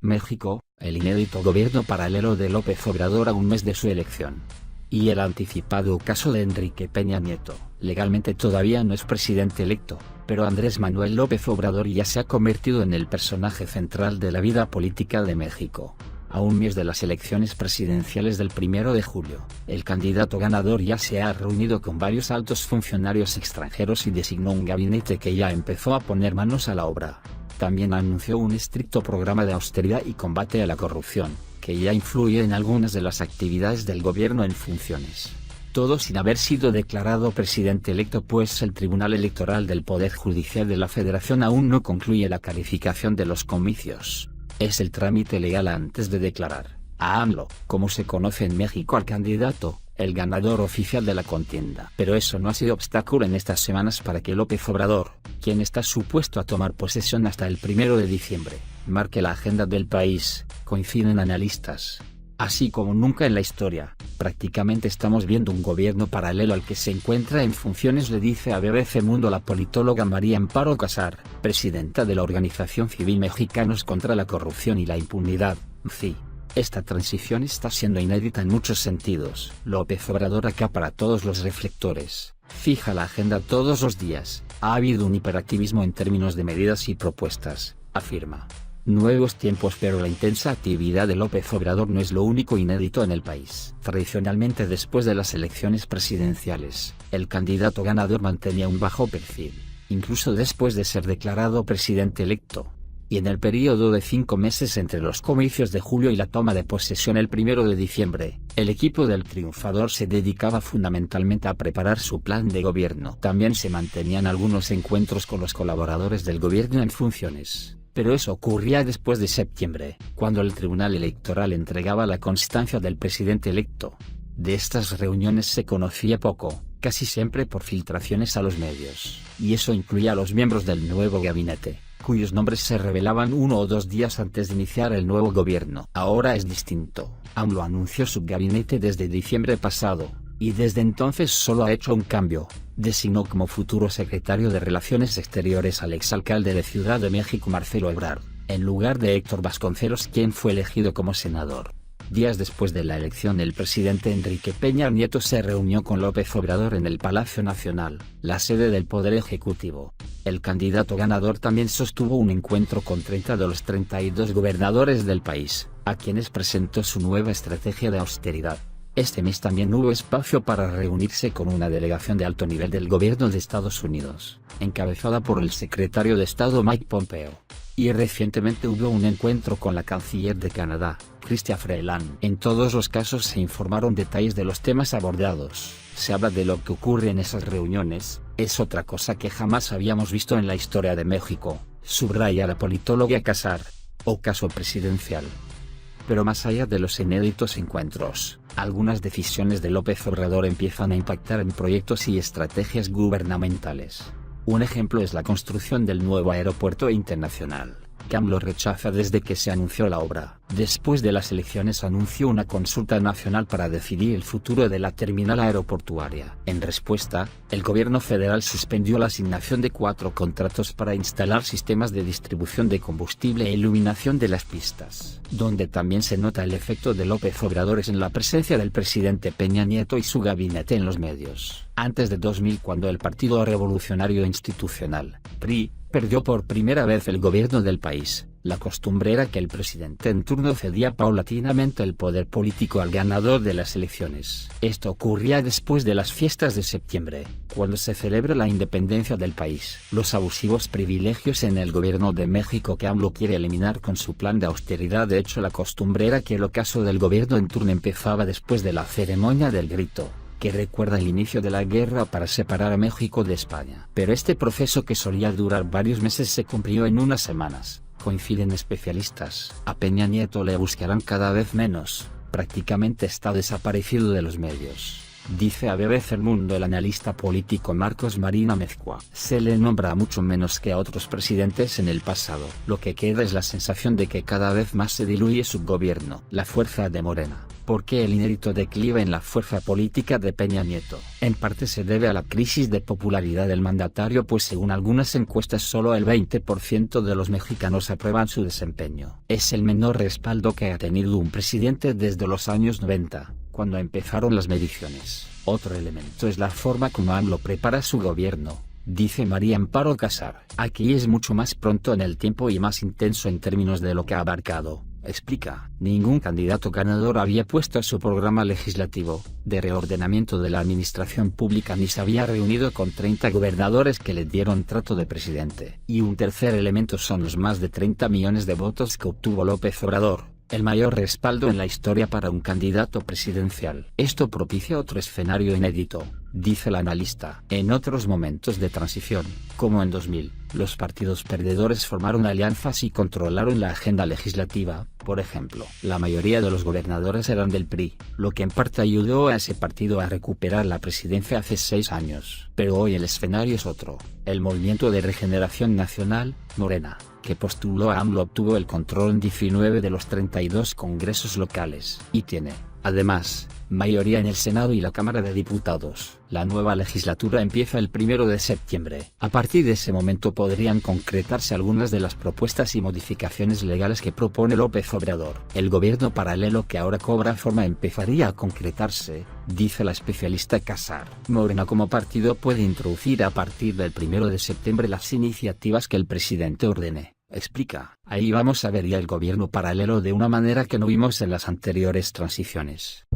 México, el inédito gobierno paralelo de López Obrador a un mes de su elección. Y el anticipado caso de Enrique Peña Nieto. Legalmente todavía no es presidente electo, pero Andrés Manuel López Obrador ya se ha convertido en el personaje central de la vida política de México. A un mes de las elecciones presidenciales del 1 de julio, el candidato ganador ya se ha reunido con varios altos funcionarios extranjeros y designó un gabinete que ya empezó a poner manos a la obra. También anunció un estricto programa de austeridad y combate a la corrupción, que ya influye en algunas de las actividades del gobierno en funciones. Todo sin haber sido declarado presidente electo, pues el Tribunal Electoral del Poder Judicial de la Federación aún no concluye la calificación de los comicios. Es el trámite legal antes de declarar a AMLO, como se conoce en México al candidato, el ganador oficial de la contienda. Pero eso no ha sido obstáculo en estas semanas para que López Obrador, quien está supuesto a tomar posesión hasta el 1 de diciembre, marque la agenda del país. Coinciden analistas. Así como nunca en la historia, prácticamente estamos viendo un gobierno paralelo al que se encuentra en funciones, le dice a BBC Mundo la politóloga María Amparo Casar, presidenta de la Organización Civil Mexicanos contra la Corrupción y la Impunidad, MCI. Esta transición está siendo inédita en muchos sentidos. López Obrador acapara todos los reflectores, fija la agenda todos los días, ha habido un hiperactivismo en términos de medidas y propuestas, afirma. Nuevos tiempos, pero la intensa actividad de López Obrador no es lo único inédito en el país. Tradicionalmente, después de las elecciones presidenciales, el candidato ganador mantenía un bajo perfil, incluso después de ser declarado presidente electo. Y en el periodo de 5 meses entre los comicios de julio y la toma de posesión el 1 de diciembre, el equipo del triunfador se dedicaba fundamentalmente a preparar su plan de gobierno. También se mantenían algunos encuentros con los colaboradores del gobierno en funciones. Pero eso ocurría después de septiembre, cuando el Tribunal Electoral entregaba la constancia del presidente electo. De estas reuniones se conocía poco, casi siempre por filtraciones a los medios, y eso incluía a los miembros del nuevo gabinete, cuyos nombres se revelaban 1 o 2 días antes de iniciar el nuevo gobierno. Ahora es distinto. AMLO anunció su gabinete desde diciembre pasado, y desde entonces solo ha hecho un cambio. Designó como futuro secretario de Relaciones Exteriores al exalcalde de Ciudad de México Marcelo Ebrard, en lugar de Héctor Vasconcelos, quien fue elegido como senador. Días después de la elección, el presidente Enrique Peña Nieto se reunió con López Obrador en el Palacio Nacional, la sede del Poder Ejecutivo. El candidato ganador también sostuvo un encuentro con 30 de los 32 gobernadores del país, a quienes presentó su nueva estrategia de austeridad. Este mes también hubo espacio para reunirse con una delegación de alto nivel del gobierno de Estados Unidos, encabezada por el secretario de Estado Mike Pompeo. Y recientemente hubo un encuentro con la canciller de Canadá, Chrystia Freeland. En todos los casos se informaron detalles de los temas abordados. Se habla de lo que ocurre en esas reuniones, es otra cosa que jamás habíamos visto en la historia de México, subraya la politóloga Casar. O caso presidencial. Pero más allá de los inéditos encuentros, algunas decisiones de López Obrador empiezan a impactar en proyectos y estrategias gubernamentales. Un ejemplo es la construcción del nuevo aeropuerto internacional, que AMLO rechaza desde que se anunció la obra. Después de las elecciones anunció una consulta nacional para decidir el futuro de la terminal aeroportuaria. En respuesta, el gobierno federal suspendió la asignación de 4 contratos para instalar sistemas de distribución de combustible e iluminación de las pistas. Donde también se nota el efecto de López Obrador es en la presencia del presidente Peña Nieto y su gabinete en los medios. Antes de 2000, cuando el Partido Revolucionario Institucional, PRI, perdió por primera vez el gobierno del país, la costumbre era que el presidente en turno cedía paulatinamente el poder político al ganador de las elecciones. Esto ocurría después de las fiestas de septiembre, cuando se celebra la independencia del país. Los abusivos privilegios en el gobierno de México que AMLO quiere eliminar con su plan de austeridad. De hecho, la costumbre era que el ocaso del gobierno en turno empezaba después de la ceremonia del grito, que recuerda el inicio de la guerra para separar a México de España. Pero este proceso, que solía durar varios meses, se cumplió en unas semanas. Coinciden especialistas. A Peña Nieto le buscarán cada vez menos, prácticamente está desaparecido de los medios. Dice a BBC Mundo el analista político Marcos Marín Amezcua. Se le nombra mucho menos que a otros presidentes en el pasado. Lo que queda es la sensación de que cada vez más se diluye su gobierno. La fuerza de Morena, ¿Por qué el inédito declive en la fuerza política de Peña Nieto? En parte se debe a la crisis de popularidad del mandatario, pues según algunas encuestas solo el 20% de los mexicanos aprueban su desempeño. Es el menor respaldo que ha tenido un presidente desde los años 90, cuando empezaron las mediciones. Otro elemento es la forma como AMLO prepara su gobierno, dice María Amparo Casar. Aquí es mucho más pronto en el tiempo y más intenso en términos de lo que ha abarcado. Explica, ningún candidato ganador había puesto su programa legislativo, de reordenamiento de la administración pública, ni se había reunido con 30 gobernadores que le dieron trato de presidente. Y un tercer elemento son los más de 30 millones de votos que obtuvo López Obrador, el mayor respaldo en la historia para un candidato presidencial. Esto propicia otro escenario inédito, dice el analista. En otros momentos de transición, como en 2000, los partidos perdedores formaron alianzas y controlaron la agenda legislativa. Por ejemplo, la mayoría de los gobernadores eran del PRI, lo que en parte ayudó a ese partido a recuperar la presidencia hace 6 años. Pero hoy el escenario es otro. El Movimiento de Regeneración Nacional, Morena, que postuló a AMLO, obtuvo el control en 19 de los 32 congresos locales, y tiene, además, mayoría en el Senado y la Cámara de Diputados. La nueva legislatura empieza el 1 de septiembre. A partir de ese momento podrían concretarse algunas de las propuestas y modificaciones legales que propone López Obrador. El gobierno paralelo que ahora cobra forma empezaría a concretarse, dice la especialista Casar. Morena como partido puede introducir a partir del 1 de septiembre las iniciativas que el presidente ordene. Explica, ahí vamos a ver ya el gobierno paralelo de una manera que no vimos en las anteriores transiciones.